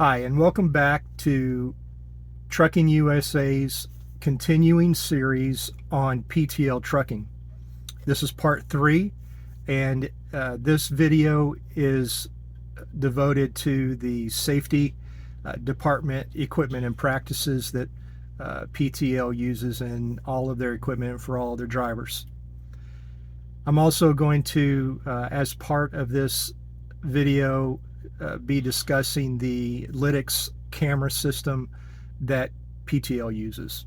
Hi, and welcome back to Trucking USA's continuing series on PTL trucking. This is part 3, and this video is devoted to the safety department equipment and practices that PTL uses in all of their equipment for all of their drivers. I'm also going to, as part of this video, be discussing the Lytics camera system that PTL uses.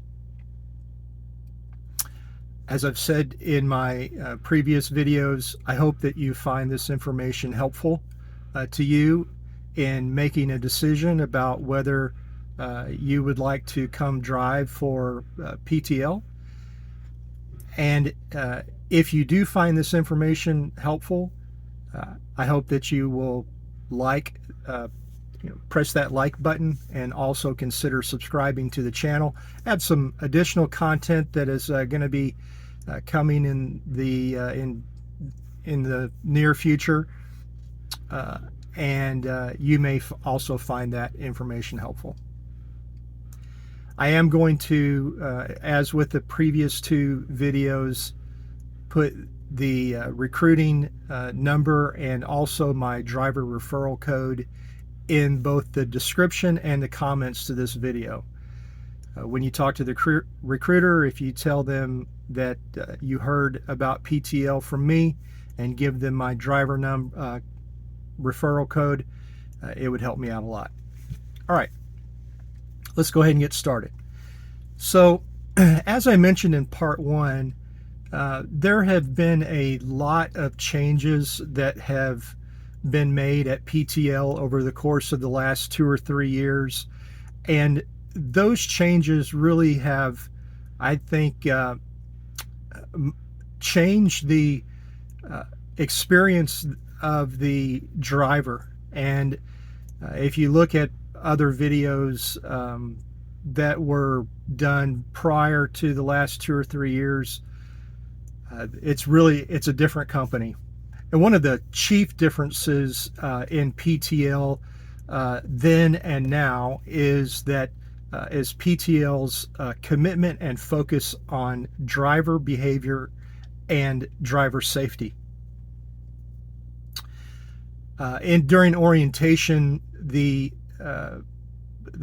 As I've said in my previous videos, I hope that you find this information helpful to you in making a decision about whether you would like to come drive for PTL. And if you do find this information helpful, I hope that you will press that like button and also consider subscribing to the channel. Add some additional content that is going to be coming in the near future, and you may also find that information helpful. I am going to, as with the previous 2 videos, put the recruiting number and also my driver referral code in both the description and the comments to this video. When you talk to the recruiter, if you tell them that you heard about PTL from me and give them my driver referral code, it would help me out a lot. All right, let's go ahead and get started. So, as I mentioned in part 1, there have been a lot of changes that have been made at PTL over the course of the last 2 or 3 years, and those changes really have, I think, changed the experience of the driver. And if you look at other videos that were done prior to the last 2 or 3 years, it's a different company. And one of the chief differences in PTL then and now is PTL's commitment and focus on driver behavior and driver safety. During orientation, the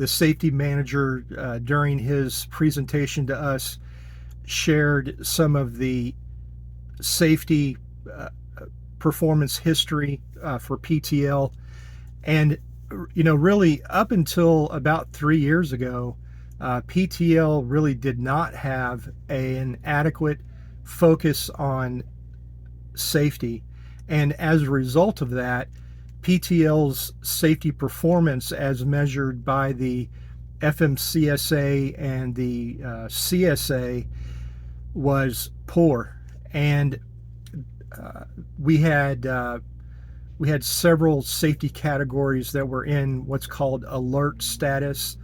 safety manager during his presentation to us shared some of the safety performance history for PTL, and really up until about 3 years ago, PTL really did not have an adequate focus on safety, and as a result of that, PTL's safety performance as measured by the FMCSA and the CSA was poor. And we had several safety categories that were in what's called alert status,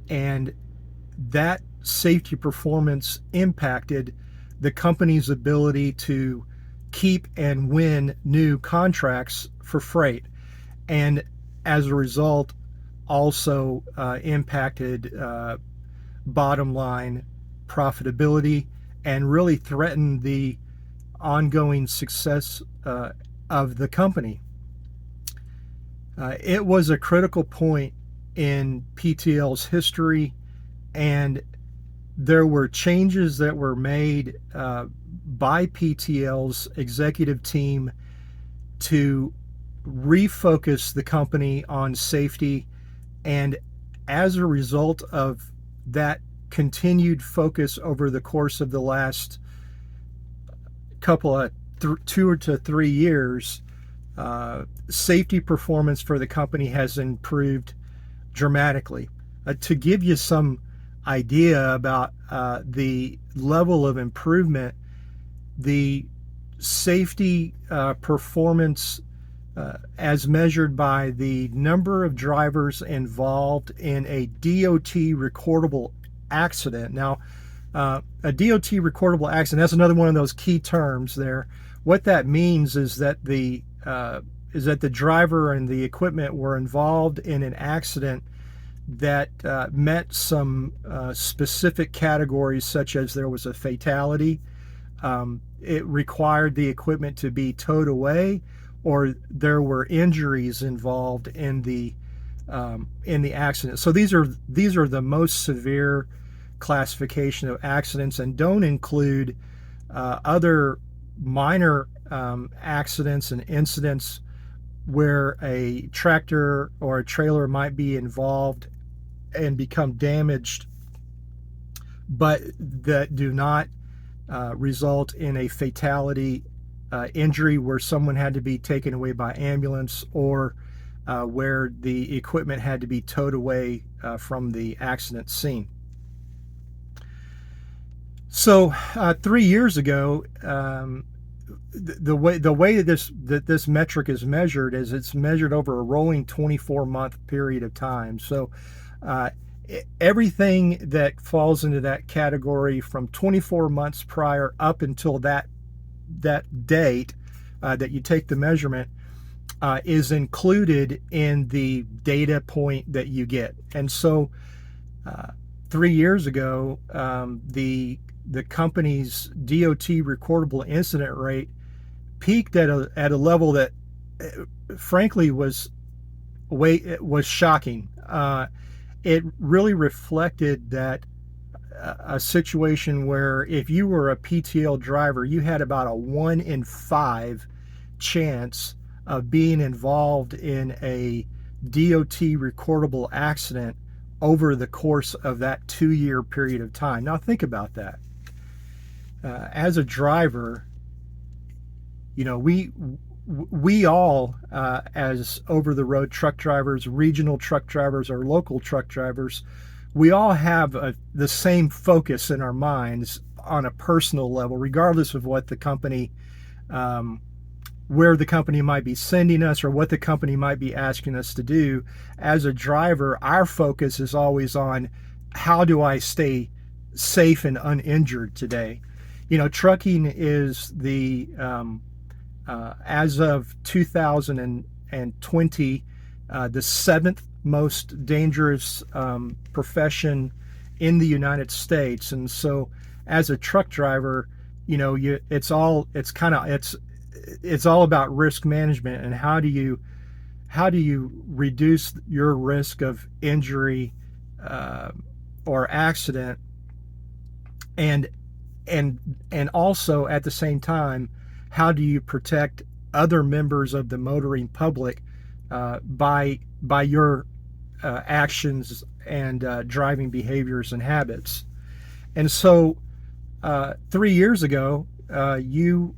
and that safety performance impacted the company's ability to keep and win new contracts for freight, and as a result also impacted bottom line profitability and really threatened the ongoing success of the company. It was a critical point in PTL's history, and there were changes that were made by PTL's executive team to refocus the company on safety, and as a result of that continued focus over the course of the last couple of 2 to 3 years, safety performance for the company has improved dramatically. To give you some idea about the level of improvement, the safety performance as measured by the number of drivers involved in a DOT recordable accident. Now, a DOT recordable accident, that's another one of those key terms there. What that means is that the is that the driver and the equipment were involved in an accident that met some specific categories, such as there was a fatality, it required the equipment to be towed away, or there were injuries involved in the accident. So these are the most severe classification of accidents, and don't include other minor accidents and incidents where a tractor or a trailer might be involved and become damaged, but that do not result in a fatality, injury where someone had to be taken away by ambulance, or where the equipment had to be towed away from the accident scene. So 3 years ago, the way that this metric is measured is it's measured over a rolling 24-month period of time. So everything that falls into that category from 24 months prior up until that date that you take the measurement is included in the data point that you get. And so 3 years ago, the company's DOT recordable incident rate peaked at a level that frankly was shocking. It really reflected that a situation where if you were a PTL driver, you had about a 1 in 5 chance of being involved in a DOT recordable accident over the course of that 2-year period of time. Now think about that. As a driver, you know, we all, as over-the-road truck drivers, regional truck drivers, or local truck drivers, we all have the same focus in our minds on a personal level, regardless of what the company, where the company might be sending us or what the company might be asking us to do. As a driver, our focus is always on how do I stay safe and uninjured today. You know, trucking is the as of 2020, the 7th most dangerous profession in the United States. And so, as a truck driver, you know, it's all about risk management, and how do you reduce your risk of injury or accident, and also at the same time, how do you protect other members of the motoring public by your actions and driving behaviors and habits. And so 3 years ago, you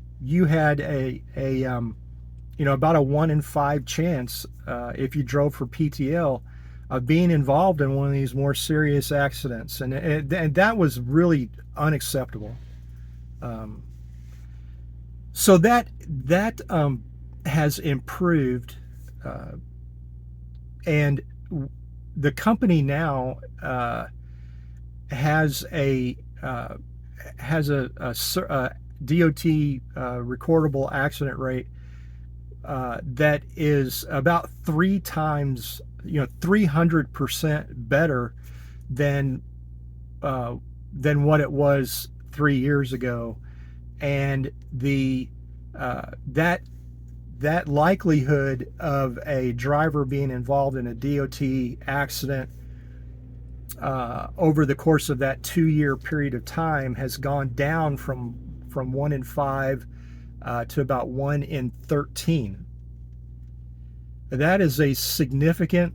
had about a 1 in 5 chance, if you drove for PTL, of being involved in one of these more serious accidents, and that was really unacceptable. So that has improved, and the company now has a DOT recordable accident rate that is about 300% better than what it was 3 years ago. And that likelihood of a driver being involved in a DOT accident over the course of that 2-year period of time has gone down from 1 in 5 to about 1 in 13. That is a significant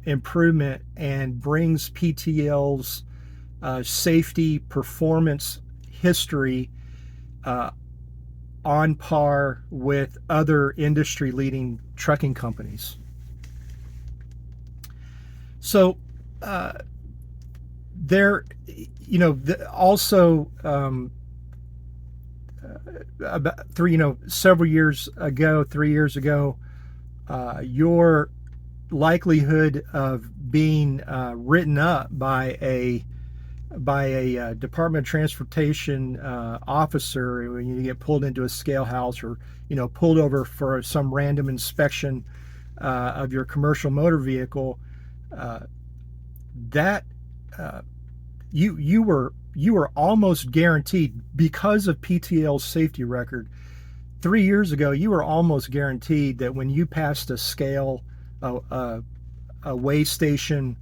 improvement, and brings PTL's safety performance history on par with other industry-leading trucking companies. So also about several years ago, 3 years ago, your likelihood of being written up by a by a Department of Transportation officer when you get pulled into a scale house, or pulled over for some random inspection of your commercial motor vehicle, uh, that uh, you were almost guaranteed, because of PTL's safety record. 3 years ago, you were almost guaranteed that when you passed a scale, a weigh station,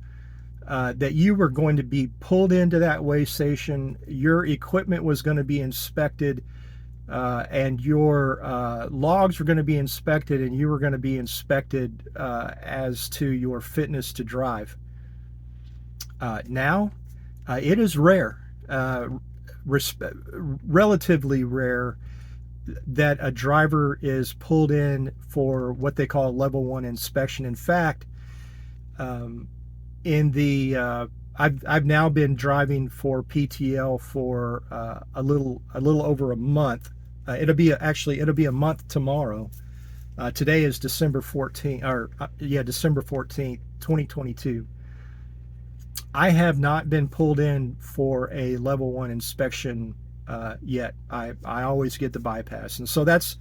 that you were going to be pulled into that weigh station. Your equipment was going to be inspected, and your logs were going to be inspected, and you were going to be inspected as to your fitness to drive. Now, it is rare, relatively rare, that a driver is pulled in for what they call a level 1 inspection. In fact, in the I've now been driving for PTL for a little over a month. It'll be a month tomorrow. Today is December 14th, December 14th, 2022. I have not been pulled in for a level 1 inspection yet. I always get the bypass, and so that's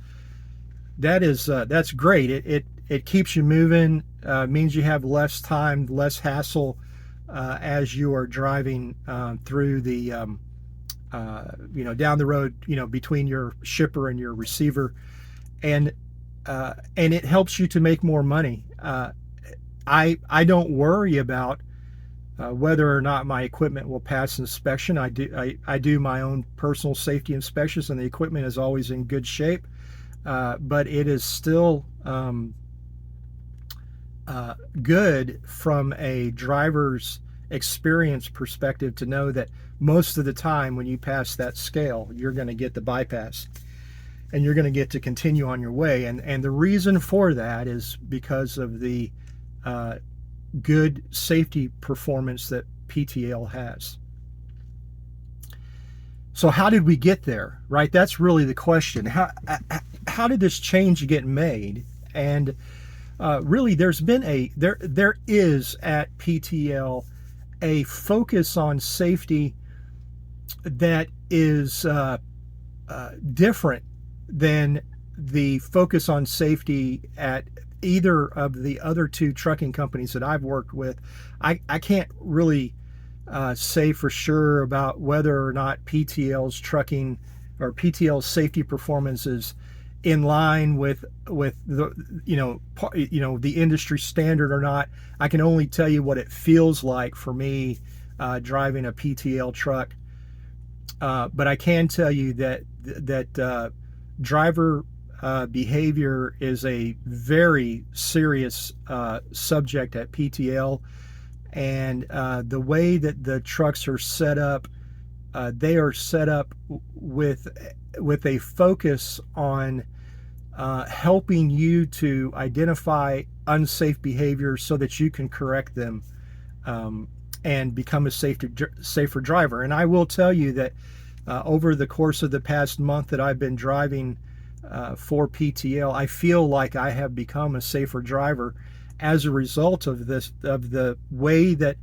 great. It keeps you moving. Means you have less time, less hassle as you are driving through the down the road, between your shipper and your receiver, and it helps you to make more money. I don't worry about whether or not my equipment will pass inspection. I do my own personal safety inspections, and the equipment is always in good shape. But it is still good from a driver's experience perspective to know that most of the time when you pass that scale, you're going to get the bypass, and you're going to get to continue on your way. And the reason for that is because of the good safety performance that PTL has. So how did we get there, right? That's really the question. How did this change get made? And really, there is at PTL a focus on safety that is different than the focus on safety at either of the other two trucking companies that I've worked with. I can't really say for sure about whether or not PTL's trucking or PTL's safety performance is in line with the the industry standard or not. I can only tell you what it feels like for me driving a PTL truck. But I can tell you that driver behavior is a very serious subject at PTL, and the way that the trucks are set up, they are set up with a focus on helping you to identify unsafe behavior so that you can correct them and become a safer driver. And I will tell you that over the course of the past month that I've been driving for PTL, I feel like I have become a safer driver as a result of the way that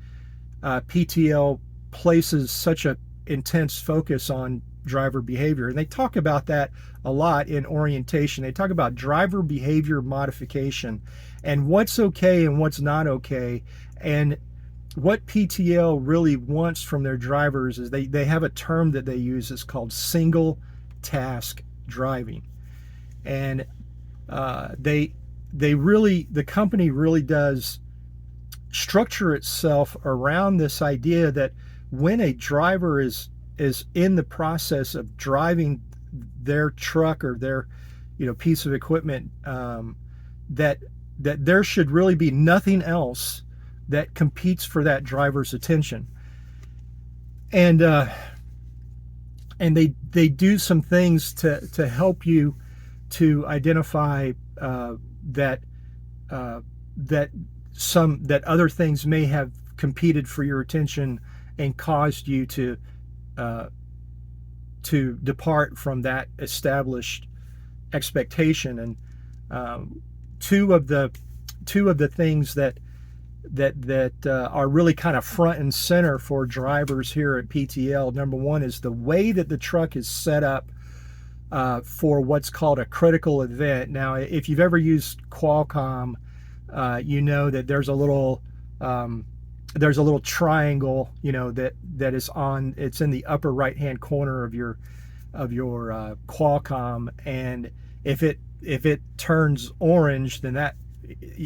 PTL places such a intense focus on driver behavior. And they talk about that a lot in orientation. They talk about driver behavior modification and what's okay and what's not okay. And what PTL really wants from their drivers is they have a term that they use. It's called single task driving. And the company really does structure itself around this idea that when a driver is in the process of driving their truck or their piece of equipment, that there should really be nothing else that competes for that driver's attention. And they do some things to help you to identify that other things may have competed for your attention and caused you to depart from that established expectation. And two of the things that that are really kind of front and center for drivers here at PTL. Number one is the way that the truck is set up for what's called a critical event. Now, if you've ever used Qualcomm, you know that there's a little triangle, that is on. It's in the upper right hand corner of your Qualcomm, and if it turns orange, then that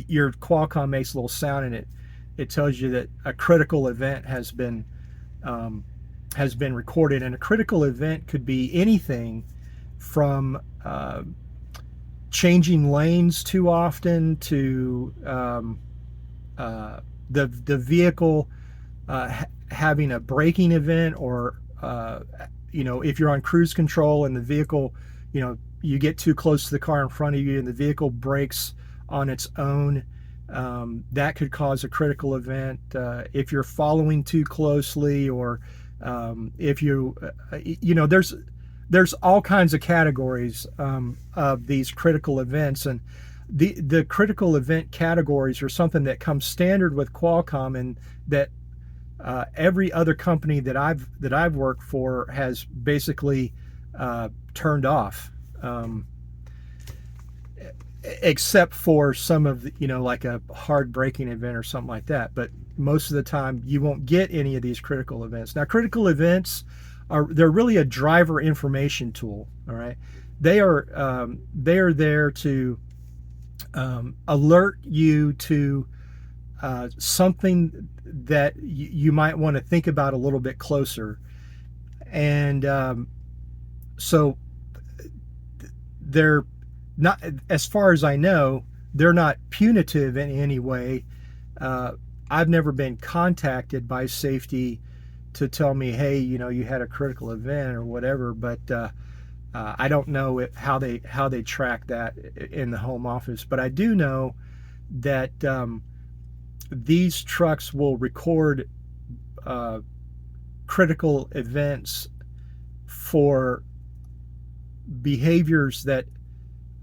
your Qualcomm makes a little sound, and it tells you that a critical event has been recorded. And a critical event could be anything from changing lanes too often to the vehicle having a braking event, or if you're on cruise control and the vehicle, you get too close to the car in front of you and the vehicle brakes on its own, that could cause a critical event. If you're following too closely, or if there's all kinds of categories of these critical events, and the critical event categories are something that comes standard with Qualcomm, and that every other company that I've worked for has basically turned off, except for some of the, like a hard braking event or something like that. But most of the time you won't get any of these critical events. Now, critical events they're really a driver information tool. All right, they are there to alert you to something that you might want to think about a little bit closer. And so they're not, as far as I know, they're not punitive in any way. I've never been contacted by safety to tell me, hey, you had a critical event or whatever, but I don't know how they track that in the home office. But I do know that these trucks will record critical events for behaviors that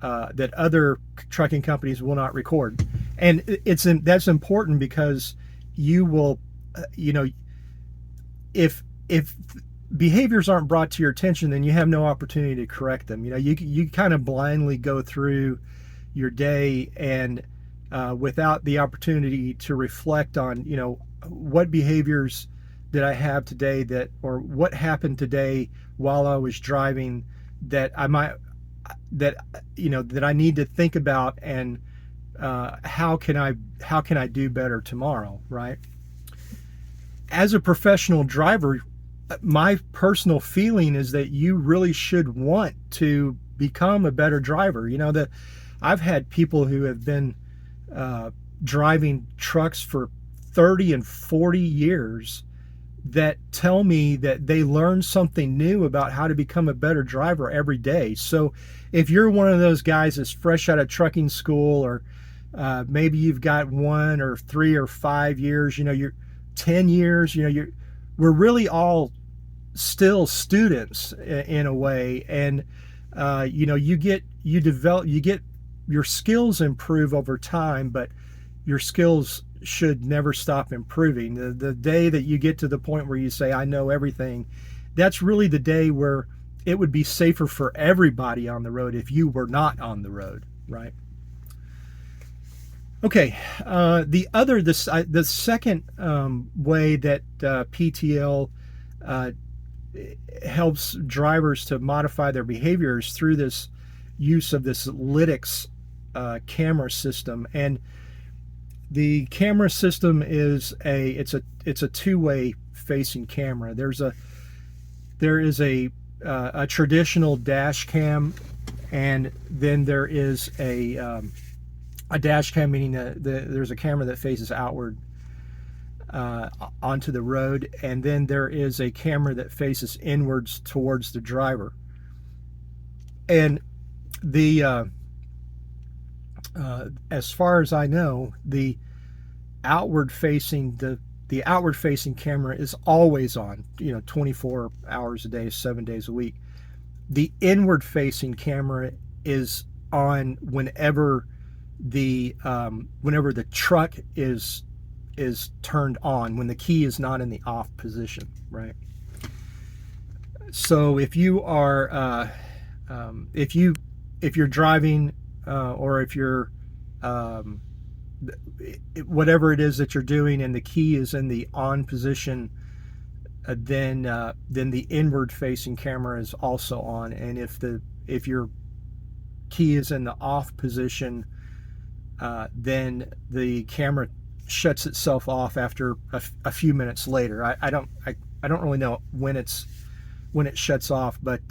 other trucking companies will not record. And that's important, because you will, if behaviors aren't brought to your attention, then you have no opportunity to correct them. You kind of blindly go through your day, and without the opportunity to reflect on, what behaviors did I have today, or what happened today while I was driving that I need to think about, and how can I do better tomorrow, right? As a professional driver, my personal feeling is that you really should want to become a better driver. That I've had people who have been driving trucks for 30 and 40 years that tell me that they learn something new about how to become a better driver every day. So if you're one of those guys that's fresh out of trucking school, or maybe you've got 1 or 3 or 5 years, you're 10 years, we're really all still students in a way. And you get your skills improve over time, but your skills should never stop improving. The day that you get to the point where you say, I know everything, that's really the day where it would be safer for everybody on the road if you were not on the road, right? Okay, the second way that PTL helps drivers to modify their behaviors through this use of this Lytics camera system. And the camera system is it's a two-way facing camera. There is a traditional dash cam, and then there is a dash cam, meaning that there's a camera that faces outward onto the road, and then there is a camera that faces inwards towards the driver. And as far as I know, the outward facing camera is always on, 24 hours a day, 7 days a week. The inward facing camera is on whenever the truck is is turned on, when the key is not in the off position, right? So if you are if you're driving or if you're um, whatever it is that you're doing and the key is in the on position, then the inward facing camera is also on. And if your key is in the off position, then the camera shuts itself off after a few minutes later. I don't really know when it shuts off, but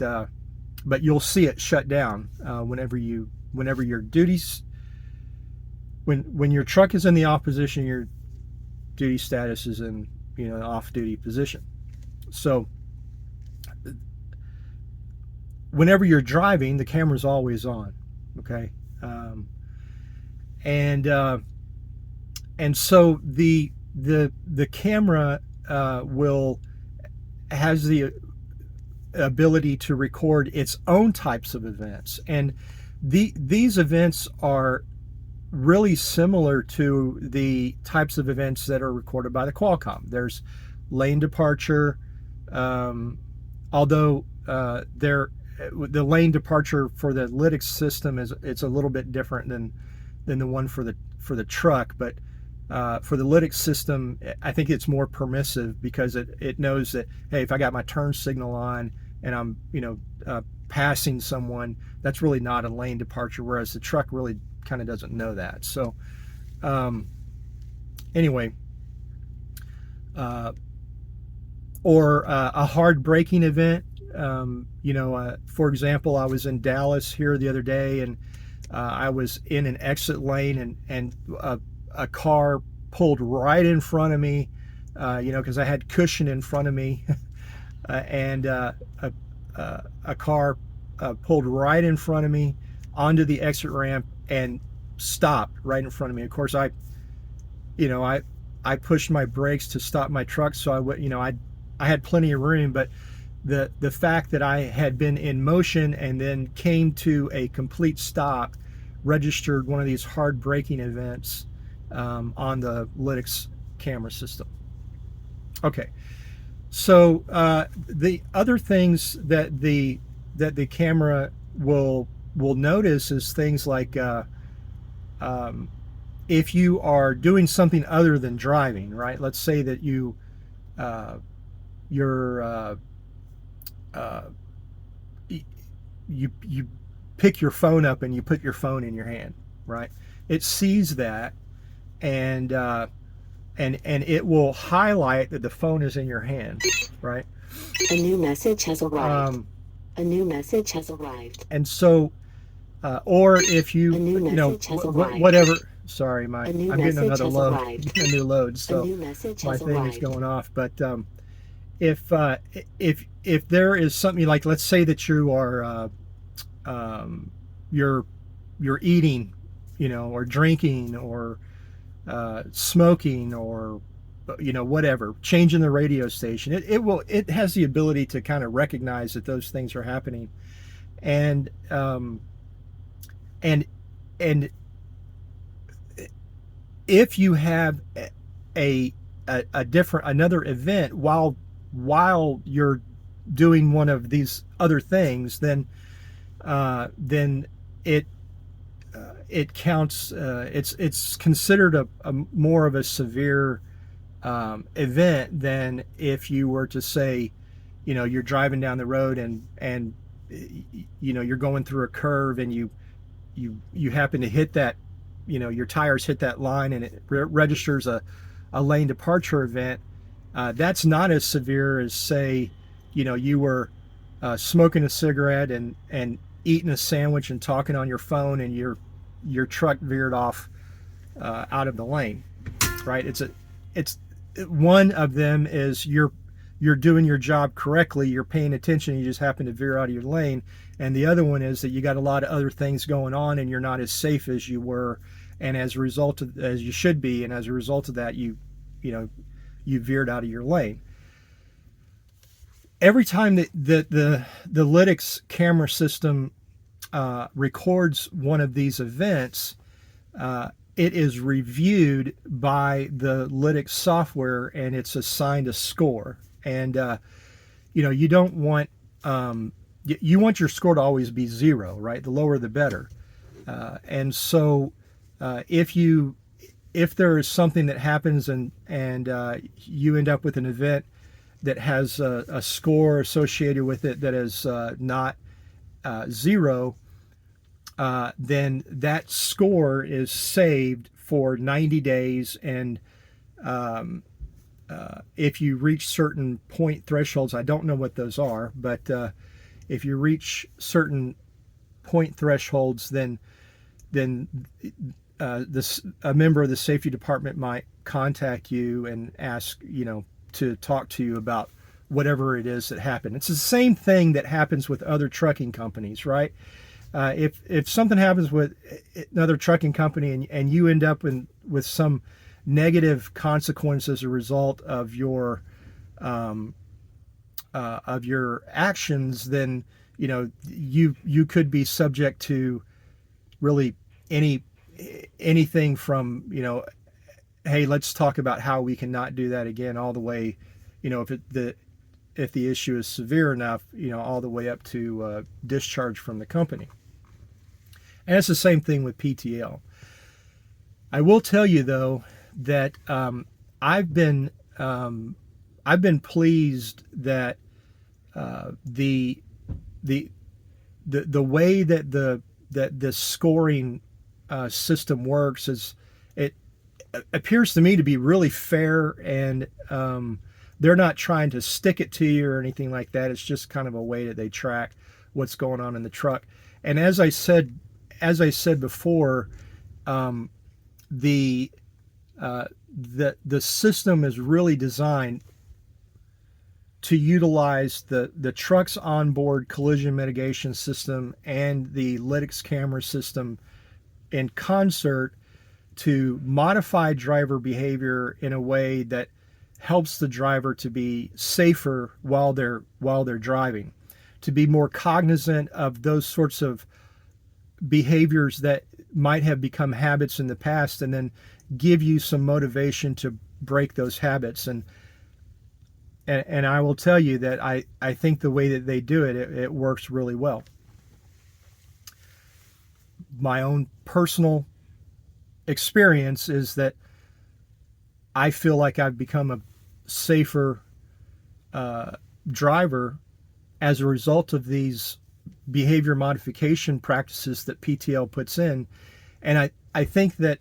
you'll see it shut down whenever your duties when your truck is in the off position, your duty status is in off duty position. So whenever you're driving, the camera's always on. Okay. And so the camera has the ability to record its own types of events, and these events are really similar to the types of events that are recorded by the Qualcomm. There's lane departure, although the lane departure for the Lytics system it's a little bit different than the one for the truck, but for the Lytics system, I think it's more permissive because it knows that, hey, if I got my turn signal on and I'm passing someone, that's really not a lane departure, whereas the truck really kind of doesn't know that. So anyway, or a hard braking event. For example, I was in Dallas here the other day, and I was in an exit lane, and a car pulled right in front of me, because I had cushion in front of me, and a car pulled right in front of me onto the exit ramp and stopped right in front of me. Of course, I pushed my brakes to stop my truck, so I had plenty of room, but the fact that I had been in motion and then came to a complete stop registered one of these hard braking events on the Lytics camera system. Okay, so the other things that the camera will notice is things like if you are doing something other than driving, right? Let's say that you're you pick your phone up and you put your phone in your hand, right? It sees that, and it will highlight that the phone is in your hand, right? A new message has arrived. A new message has arrived. And so, or if you, whatever. Sorry, I'm getting another load, a new load, so my thing is going off. But if there is something like, let's say that you are you're eating, or drinking, or smoking, or whatever, changing the radio station, it has the ability to kind of recognize that those things are happening, and if you have another event while you're doing one of these other things, then it counts. It's considered a more of a severe event than if you were to say, you're driving down the road and you're going through a curve and you happen to hit that, your tires hit that line and it registers a lane departure event. That's not as severe as, say, you were smoking a cigarette and eating a sandwich and talking on your phone, and your truck veered off out of the lane, right? It's one of them is you're doing your job correctly, you're paying attention, you just happen to veer out of your lane, and the other one is that you got a lot of other things going on and you're not as safe as you were, and as you should be, and as a result of that, you veered out of your lane. Every time that the Lytics camera system records one of these events, it is reviewed by the Lytics software and it's assigned a score. And you don't want you want your score to always be 0, right? The lower the better. And so if you if there is something that happens and you end up with an event that has a score associated with it that is not 0, then that score is saved for 90 days. And if you reach certain point thresholds, I don't know what those are, but if you reach certain point thresholds, then a member of the safety department might contact you and ask, to talk to you about whatever it is that happened. It's the same thing that happens with other trucking companies, right? If something happens with another trucking company and you end up with some negative consequence as a result of your actions, then you could be subject to really anything from hey, let's talk about how we can not do that again, all the way, if the issue is severe enough, all the way up to discharge from the company. And it's the same thing with PTL. I will tell you though that I've been pleased that the way that the scoring system works is it appears to me to be really fair, and they're not trying to stick it to you or anything like that. It's just kind of a way that they track what's going on in the truck. And as I said before, the system is really designed to utilize the truck's onboard collision mitigation system and the Lytics camera system in concert to modify driver behavior in a way that helps the driver to be safer while they're driving, to be more cognizant of those sorts of behaviors that might have become habits in the past, and then give you some motivation to break those habits. And I will tell you that I think the way that they do it works really well. My own personal experience is that I feel like I've become a safer driver as a result of these behavior modification practices that PTL puts in. And I think that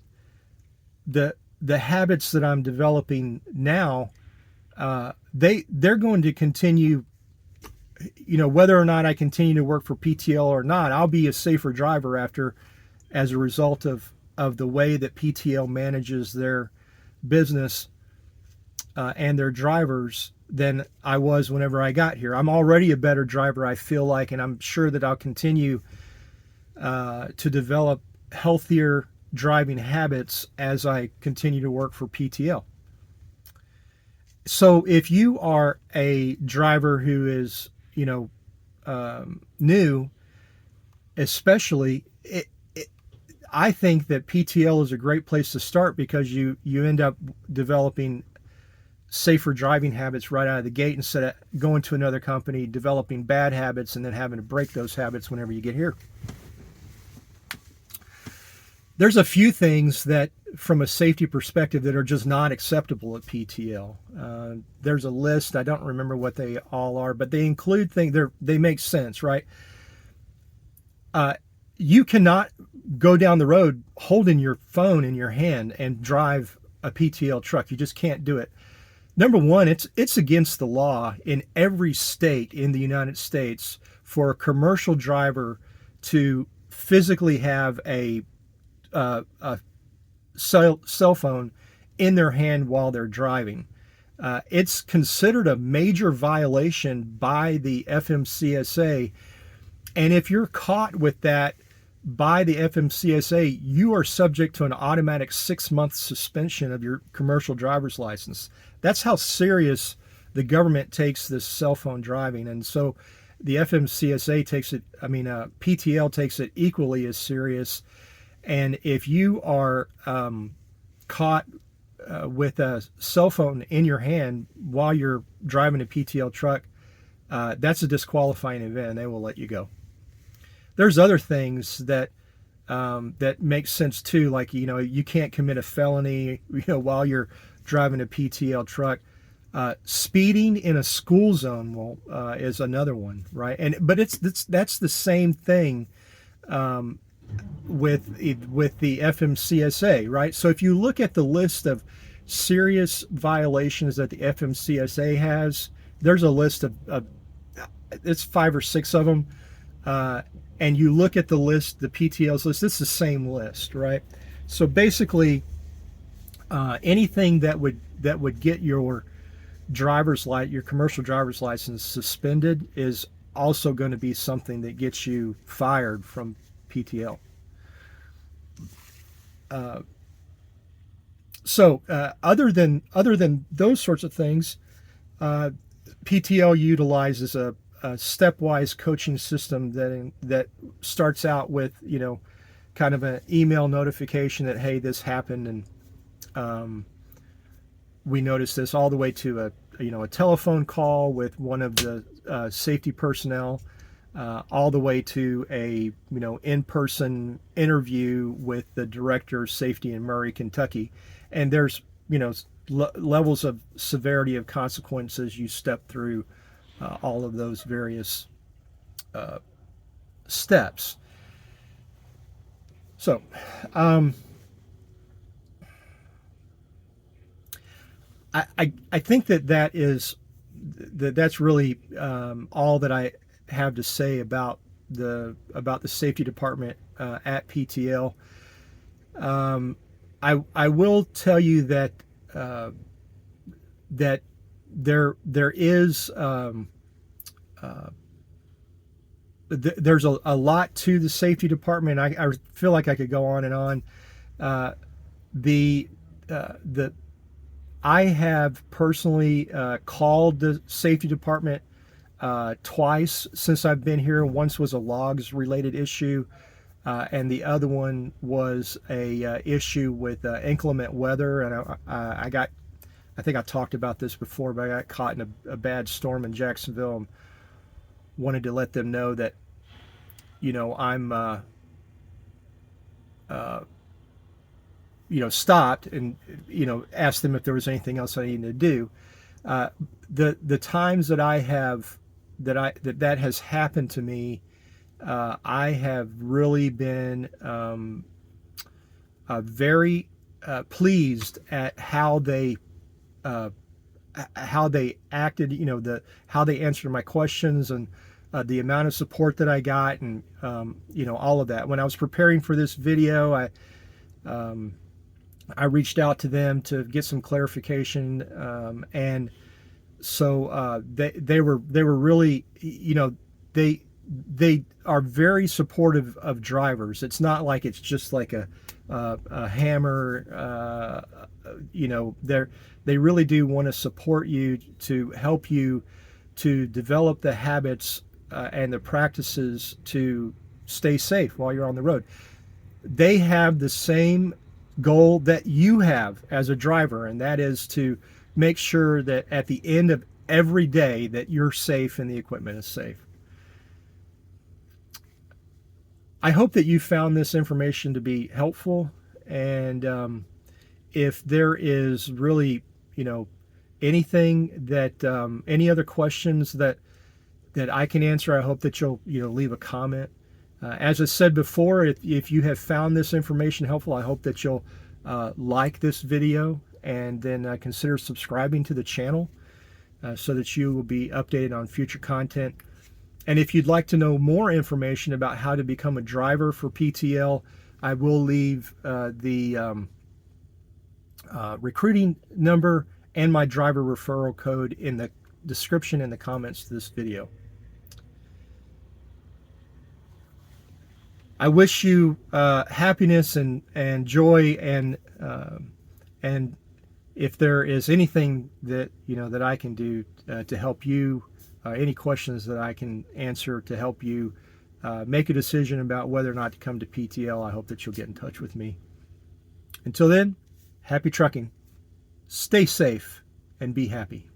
the habits that I'm developing now, they're going to continue, whether or not I continue to work for PTL or not, I'll be a safer driver as a result of the way that PTL manages their business and their drivers than I was whenever I got here. I'm already a better driver, I feel like, and I'm sure that I'll continue to develop healthier driving habits as I continue to work for PTL. So if you are a driver who is, new, especially, I think that PTL is a great place to start, because you end up developing safer driving habits right out of the gate, instead of going to another company, developing bad habits, and then having to break those habits whenever you get here. There's a few things that, from a safety perspective, that are just not acceptable at PTL. There's a list. I don't remember what they all are, but they include things. They make sense, right? You cannot go down the road holding your phone in your hand and drive a PTL truck. You just can't do it. Number one, it's against the law in every state in the United States for a commercial driver to physically have a cell phone in their hand while they're driving. It's considered a major violation by the FMCSA, and if you're caught with that by the FMCSA, you are subject to an automatic 6-month suspension of your commercial driver's license. That's how serious the government takes this cell phone driving. And so the FMCSA takes it, PTL takes it equally as serious. And if you are caught with a cell phone in your hand while you're driving a PTL truck, that's a disqualifying event. They will let you go. There's other things that makes sense too. Like, you can't commit a felony, while you're driving a PTL truck. Speeding in a school zone is another one, right? But that's the same thing with the FMCSA, right? So if you look at the list of serious violations that the FMCSA has, there's a list of it's 5 or 6 of them. And you look at the list, the PTL's list, it's the same list, right? So basically, anything that would get your your commercial driver's license suspended is also going to be something that gets you fired from PTL. Other than those sorts of things, PTL utilizes a stepwise coaching system that starts out with kind of an email notification that, hey, this happened, and we noticed this, all the way to a telephone call with one of the safety personnel, all the way to a in-person interview with the director of safety in Murray, Kentucky. And there's levels of severity of consequences you step through all of those various steps. So I think that's really all that I have to say about the safety department at PTL. I will tell you that that there is there's a lot to the safety department. I feel like I could go on and on. The I have personally called the safety department twice since I've been here. Once was a logs related issue, and the other one was a issue with inclement weather. And I think I talked about this before, but I got caught in a bad storm in Jacksonville and wanted to let them know that I'm stopped, and asked them if there was anything else I needed to do. The times that I have that has happened to me, I have really been very pleased at how they acted. How they answered my questions, and the amount of support that I got, and all of that. When I was preparing for this video, I reached out to them to get some clarification, and so they were really, they are very supportive of drivers. It's not like it's just like a hammer. They really do want to support you, to help you to develop the habits and the practices to stay safe while you're on the road. They have the same goal that you have as a driver, and that is to make sure that at the end of every day that you're safe and the equipment is safe. I hope that you found this information to be helpful, and if there is really anything that any other questions that I can answer, I hope that you'll leave a comment. As I said before, if you have found this information helpful, I hope that you'll like this video, and then consider subscribing to the channel so that you will be updated on future content. And if you'd like to know more information about how to become a driver for PTL, I will leave the recruiting number and my driver referral code in the description and the comments to this video. I wish you happiness and joy, and if there is anything that that I can do to help you, any questions that I can answer to help you make a decision about whether or not to come to PTL, I hope that you'll get in touch with me. Until then, happy trucking. Stay safe and be happy.